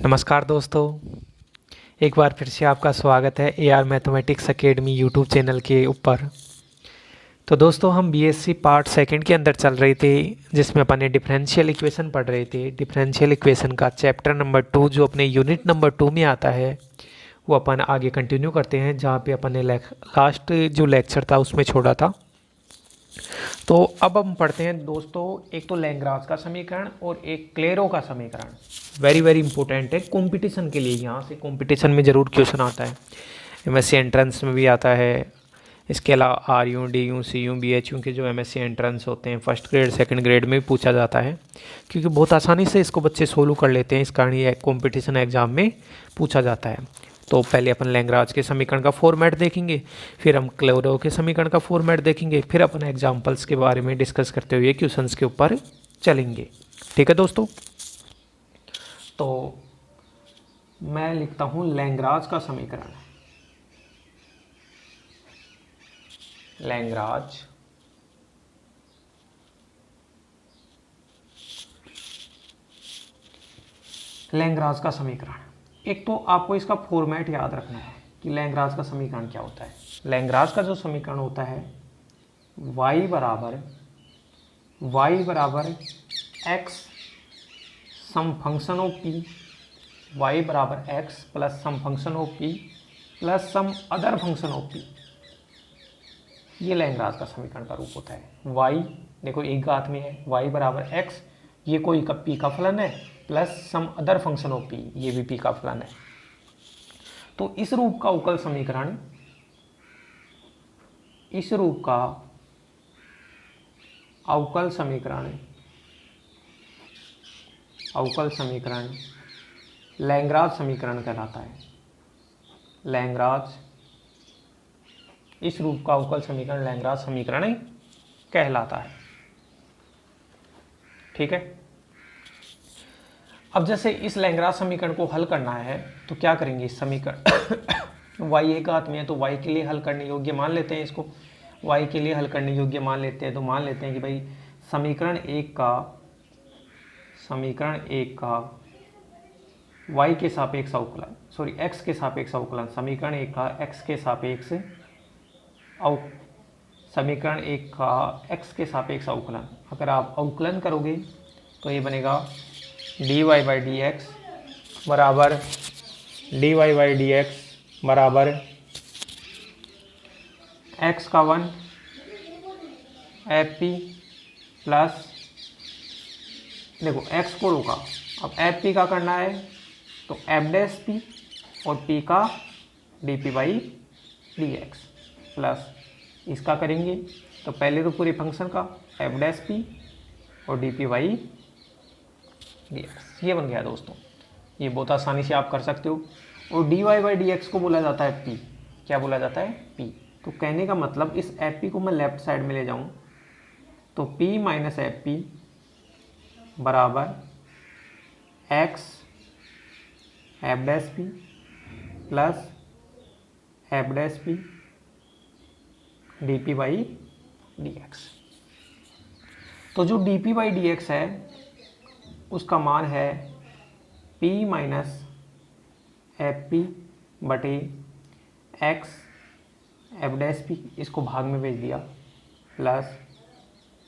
नमस्कार दोस्तों। एक बार फिर से आपका स्वागत है AR mathematics academy YouTube channel के ऊपर। तो दोस्तों हम बीएससी पार्ट सेकंड के अंदर चल रहे थे, जिसमें अपन ने डिफरेंशियल इक्वेशन पढ़ रहे थे। डिफरेंशियल इक्वेशन का चैप्टर नंबर 2 जो अपने यूनिट नंबर 2 में आता है वो अपन आगे कंटिन्यू करते हैं, जहाँ पे अपन ने लास्ट जो लेक्चर था उसमें छोड़ा था। तो अब हम पढ़ते हैं दोस्तों, एक तो लैग्रांज का समीकरण और एक क्लेरो का समीकरण। वेरी वेरी इंपॉर्टेंट है कंपटीशन के लिए। यहाँ से कंपटीशन में ज़रूर क्वेश्चन आता है, एमएससी एंट्रेंस में भी आता है। इसके अलावा R U D U C U B H U के जो एमएससी एंट्रेंस होते हैं फर्स्ट ग्रेड सेकंड ग्रेड में भी पूछा जाता है, क्योंकि बहुत आसानी से इसको बच्चे सोल्व कर लेते हैं। इस कारण ये कॉम्पिटिशन एग्जाम में पूछा जाता है। तो पहले अपन लैग्रांज के समीकरण का फॉर्मेट देखेंगे, फिर हम क्लेरो के समीकरण का फॉर्मेट देखेंगे, फिर अपन एग्जाम्पल्स के बारे में डिस्कस करते हुए क्वेश्चंस के ऊपर चलेंगे। ठीक है दोस्तों, तो मैं लिखता हूँ लैग्रांज का समीकरण। लैग्रांज लैग्रांज का समीकरण। एक तो आपको इसका फॉर्मेट याद रखना है कि लैग्रांज का समीकरण क्या होता है। लैग्रांज का जो समीकरण होता है y बराबर x some function of p, y बराबर x plus some function of p plus some other function of p। ये लैग्रांज का समीकरण का रूप होता है। y देखो एक घात में है, y बराबर x, ये कोई का p का फलन है, plus some other function of p, ये भी p का फलन है। तो इस रूप का अवकल समीकरण, इस रूप का अवकल समीकरण लैग्रांज समीकरण कहलाता है। लैग्रांज, इस रूप का अवकल समीकरण लैग्रांज समीकरण कहलाता है। ठीक है। अब जैसे इस लैग्रांज समीकरण को हल करना है तो क्या करेंगे। इस समीकरण y एक घात में है तो y के लिए हल करने योग्य मान लेते हैं। इसको y के लिए हल करने योग्य मान लेते हैं तो मान लेते हैं कि भाई समीकरण एक का y के सापेक्ष अवकलन, सॉरी x के सापेक्ष अवकलन, समीकरण एक का x के सापेक्ष अवकलन अगर आप अवकलन करोगे तो ये बनेगा dy बाई डी एक्स बराबर x का 1 एफ पी प्लस, देखो x को रोका, अब एफ पी का करना है तो एफ डैश पी और p का D P by D x plus इसका करेंगे तो पहले तो पूरे फंक्शन का एफ डैश पी और D P by D x. ये बन गया दोस्तों, ये बहुत आसानी से आप कर सकते हो। और D Y by D X को बोला जाता है पी। क्या बोला जाता है? पी। तो कहने का मतलब इस एफ पी को मैं लेफ्ट साइड में ले जाऊं तो पी माइनस एफ पी बराबर x f dash p plus F dash P D P by D x. तो जो D P by D x है उसका मान है p माइनस एफ पी बटे एक्स एफ डैश पी, इसको भाग में भेज दिया, plus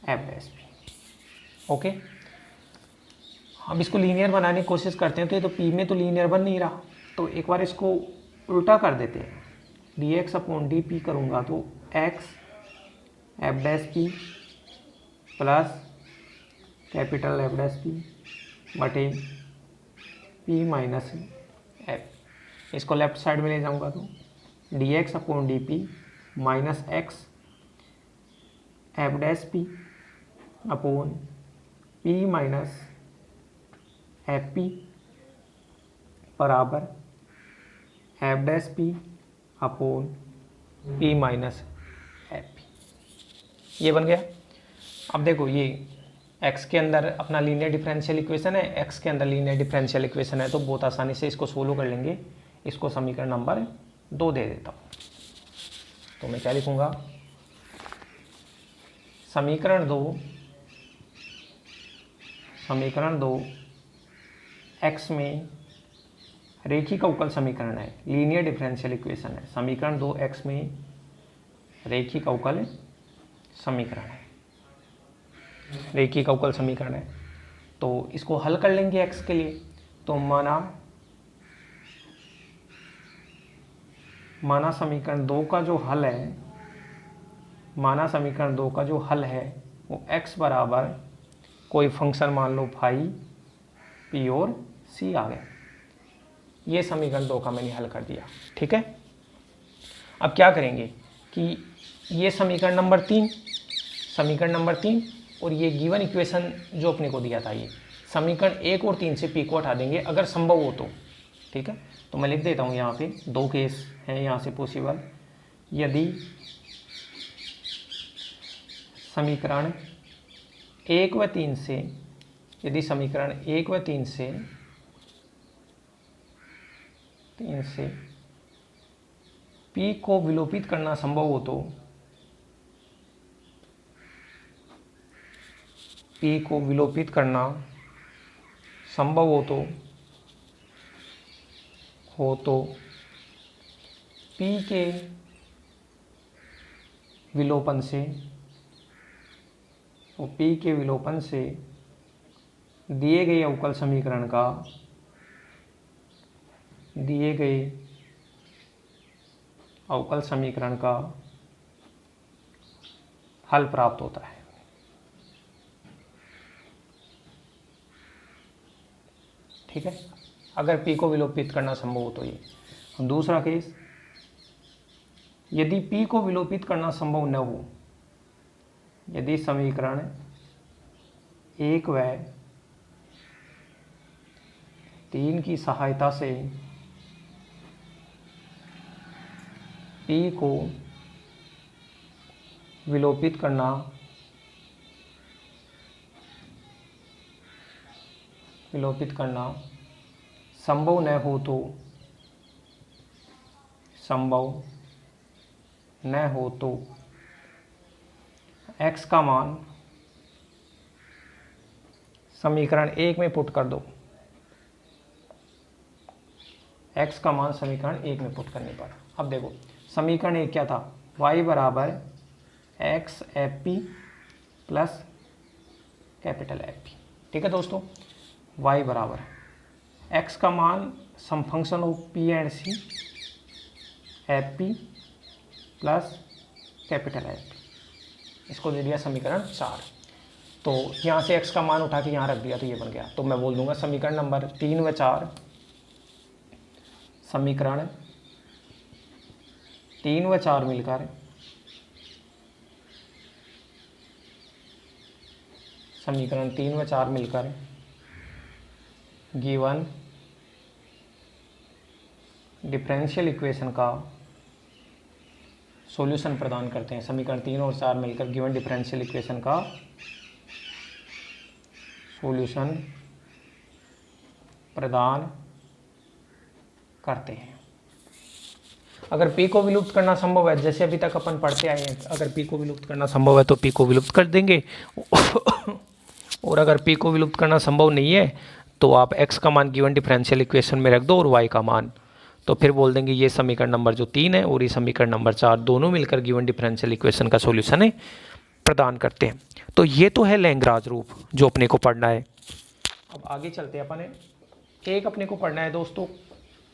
F dash P. Okay, अब इसको लीनियर बनाने की कोशिश करते हैं तो ये तो p में तो लीनियर बन नहीं रहा, तो एक बार इसको उल्टा कर देते हैं। D x upon d p करूँगा तो x f dash p plus capital f dash p बटे p माइनस एफ, इसको लेफ्ट साइड में ले जाऊंगा तो d x upon d p minus x f dash p upon p minus f p बराबर f dash p upon p minus f p. ये बन गया। अब देखो ये x के अंदर अपना लीनियर डिफरेंशियल इक्वेशन है, x के अंदर लीनियर डिफरेंशियल इक्वेशन है, तो बहुत आसानी से इसको सोल्व कर लेंगे। इसको समीकरण नंबर 2 दे देता हूँ। तो मैं क्या लिखूँगा, समीकरण 2 x में रेखिक अवकल समीकरण है, लीनियर डिफरेंशियल इक्वेशन है, समीकरण 2x में रेखिक अवकल समीकरण है, रेखिक अवकल समीकरण है। तो इसको हल कर लेंगे x के लिए। तो माना समीकरण 2 का जो हल है, माना समीकरण 2 का जो हल है वो x बराबर कोई फंक्शन मान लो फाई p और c आ गया। ये समीकरण 2 का मैंने हल कर दिया, ठीक है। अब क्या करेंगे कि ये समीकरण नंबर 3 और ये गिवन इक्वेशन जो अपने को दिया था, ये समीकरण 1 और 3 से p को हटा देंगे अगर संभव हो तो, ठीक है। तो मैं लिख देता हूँ यहाँ पे 2 केस हैं यहाँ से पॉसिबल। यदि समीकरण 1 व 3 से, यदि समीकरण 1 व 3 से p को विलोपित करना संभव हो तो, p को विलोपित करना संभव हो तो p के विलोपन से, तो p के विलोपन से दिए गए अवकल समीकरण का, दिए गए अवकल समीकरण का हल प्राप्त होता है। ठीक है, अगर p को विलोपित करना संभव हो तो ये। दूसरा केस, यदि p को विलोपित करना संभव न हो, यदि समीकरण 1 व 3 की सहायता से p को विलोपित करना संभव न हो तो, x का मान समीकरण 1 में पुट कर दो। x का मान समीकरण 1 में पुट करने पर, अब देखो समीकरण 1 क्या था, y बराबर x f p plus capital f p. ठीक है दोस्तों, y बराबर x का मान some function of p and c f p plus capital f p, इसको दे दिया समीकरण 4। तो यहाँ से x का मान उठा के यहाँ रख दिया तो ये बन गया। तो मैं बोल दूंगा समीकरण नंबर 3 व 4, समीकरण 3 व 4 मिलकर समीकरण 3 व 4 मिलकर गिवन डिफरेंशियल इक्वेशन का सॉल्यूशन प्रदान करते हैं। समीकरण 3 और 4 मिलकर गिवन डिफरेंशियल इक्वेशन का सॉल्यूशन प्रदान करते हैं। अगर p को विलुप्त करना संभव है, जैसे अभी तक अपन पढ़ते आए हैं, अगर p को विलुप्त करना संभव है तो p को विलुप्त कर देंगे और अगर p को विलुप्त करना संभव नहीं है तो आप x का मान गिवन डिफरेंशियल इक्वेशन में रख दो और y का मान, तो फिर बोल देंगे ये समीकरण नंबर जो 3 है और ये समीकरण नंबर 4 दोनों मिलकर गिवन डिफरेंशियल इक्वेशन का सॉल्यूशन है प्रदान करते हैं। तो ये तो है लैग्रांज रूप जो अपने को पढ़ना है। अब आगे चलते हैं, अपने एक अपने को पढ़ना है दोस्तों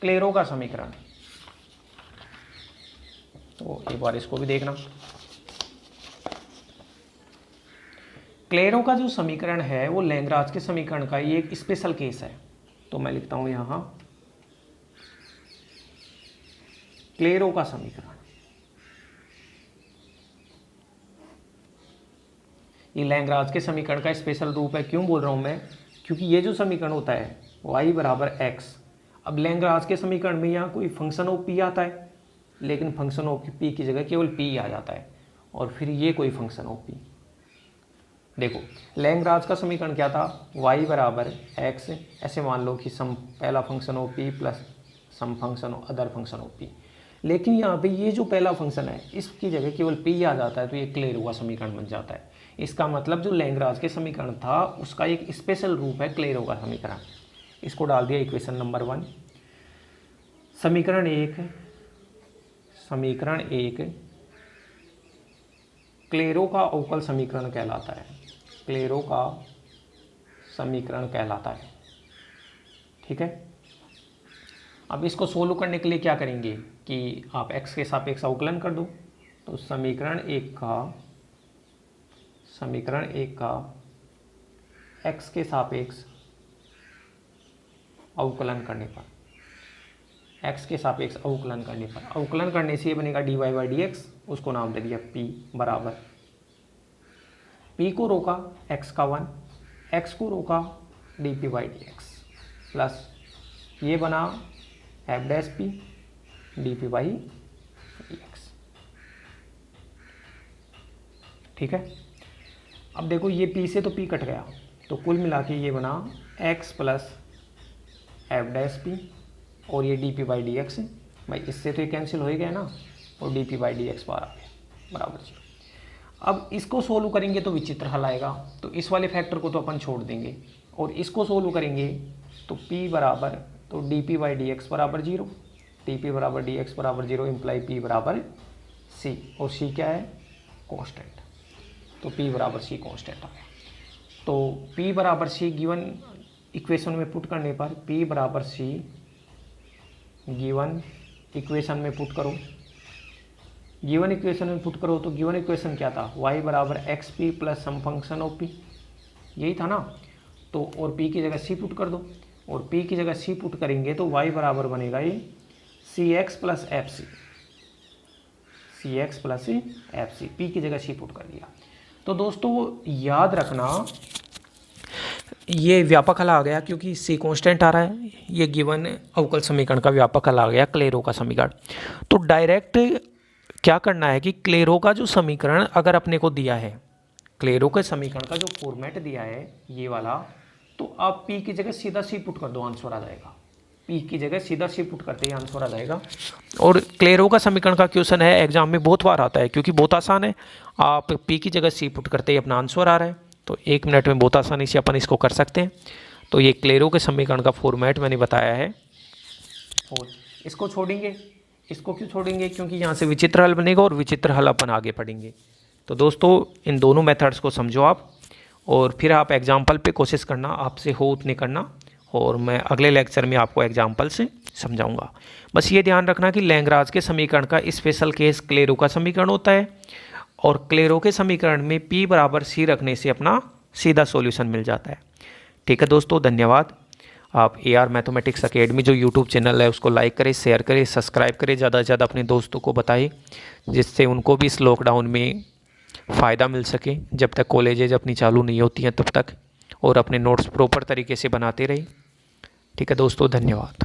क्लेरो का समीकरण। तो एक बार इसको भी देखना। क्लेरो का जो समीकरण है वो लैग्रांज के समीकरण का ये एक स्पेशल केस है। तो मैं लिखता हूं यहां क्लेरो का समीकरण। ये लैग्रांज के समीकरण का स्पेशल रूप है। क्यों बोल रहा हूं मैं, क्योंकि ये जो समीकरण होता है y बराबर x, अब लैग्रांज के समीकरण में यहाँ कोई फंक्शन ऑफ p आता है, लेकिन फंक्शन ऑफ p की जगह केवल p आ जाता है और फिर ये कोई फंक्शन ऑफ p। देखो लैग्रांज का समीकरण क्या था, y बराबर x, ऐसे मान लो कि सम पहला function of p plus some function of other function of p, लेकिन यहाँ पे ये जो पहला फंक्शन है इसकी जगह केवल p आ जाता है, तो ये क्लेरो का समीकरण बन जाता है। इसका मतलब जो लैग्रांज के समीकरण था उसका एक स्पेशल रूप है क्लेरो का समीकरण। इसको डाल दिया इक्वेशन नंबर 1। समीकरण एक क्लेरो का अवकल समीकरण कहलाता है, क्लेरो का समीकरण कहलाता है। ठीक है, अब इसको सोल्व करने के लिए क्या करेंगे कि आप x के सापेक्ष अवकलन कर दो। तो समीकरण एक का x के सापेक्ष अवकलन करने पर, x के सापेक्ष अवकलन करने पर, अवकलन करने से ये बनेगा dy बाई डी एक्स, उसको नाम दे दिया p बराबर, p को रोका x का 1, x को रोका dp by D x, plus ये बना F dash P dp by D x. ठीक है, अब देखो ये p से तो p कट गया, तो कुल मिला के ये बना x plus F dash P और ये dp बाई डी एक्स है भाई, इससे तो ये कैंसिल हो ही गया ना, और dp बाई डी एक्स बाहर आ गया बराबर 0। अब इसको सोल्व करेंगे तो विचित्र हल आएगा, तो इस वाले फैक्टर को तो अपन छोड़ देंगे और इसको सोल्व करेंगे तो p बराबर, तो dp बाई डी एक्स बराबर 0, dp बराबर डी एक्स बराबर 0 इम्प्लाई p बराबर c, और c क्या है कांस्टेंट, तो p बराबर c कांस्टेंट आ गया। तो p बराबर c गिवन इक्वेशन में पुट करने पर p बराबर c गिवन इक्वेशन में पुट करो, गिवन इक्वेशन में पुट करो तो गिवन इक्वेशन क्या था, y बराबर X P plus some function of p, यही था ना। तो और p की जगह c पुट कर दो, और p की जगह c पुट करेंगे तो y बराबर बनेगा ये c x plus f c, c x plus f c, p की जगह c पुट कर दिया। तो दोस्तों याद रखना ये व्यापक हल आ गया क्योंकि c कांस्टेंट आ रहा है, ये गिवन अवकल समीकरण का व्यापक हल आ गया क्लेरो का समीकरण। तो डायरेक्ट क्या करना है कि क्लेरो का जो समीकरण अगर अपने को दिया है, क्लेरो के समीकरण का जो फॉर्मेट दिया है ये वाला, तो आप p की जगह सीधा c पुट कर दो, आंसर आ जाएगा। p की जगह सीधा c पुट करते ही आंसर आ जाएगा। और क्लेरो का समीकरण का क्वेश्चन है एग्जाम में बहुत बार आता है क्योंकि बहुत आसान है, आप p की जगह c पुट करते ही अपना आंसर आ रहा है, तो 1 मिनट में बहुत आसानी से अपन इसको कर सकते हैं। तो ये क्लेरो के समीकरण का फॉर्मेट मैंने बताया है, और इसको छोड़ेंगे, इसको क्यों छोड़ेंगे, क्योंकि यहाँ से विचित्र हल बनेगा और विचित्र हल अपन आगे पढ़ेंगे। तो दोस्तों इन दोनों मेथड्स को समझो आप, और फिर आप एग्जाम्पल पे कोशिश करना, आपसे हो उतने करना, और मैं अगले लेक्चर में आपको एग्जाम्पल से समझाऊंगा। बस ये ध्यान रखना कि लैग्रांज के समीकरण का स्पेशल केस क्लेरो का समीकरण होता है, और क्लेरो के समीकरण में p बराबर c रखने से अपना सीधा सॉल्यूशन मिल जाता है। ठीक है दोस्तों, धन्यवाद। आप AR मैथमेटिक्स अकेडमी जो यूट्यूब चैनल है उसको लाइक करें, शेयर करें, सब्सक्राइब करें, ज़्यादा से ज़्यादा अपने दोस्तों को बताएं जिससे उनको भी इस लॉकडाउन में फ़ायदा मिल सके, जब तक कॉलेजेज अपनी चालू नहीं होती हैं तब तक, और अपने नोट्स प्रॉपर तरीके से बनाते रहें। ठीक है दोस्तों, धन्यवाद।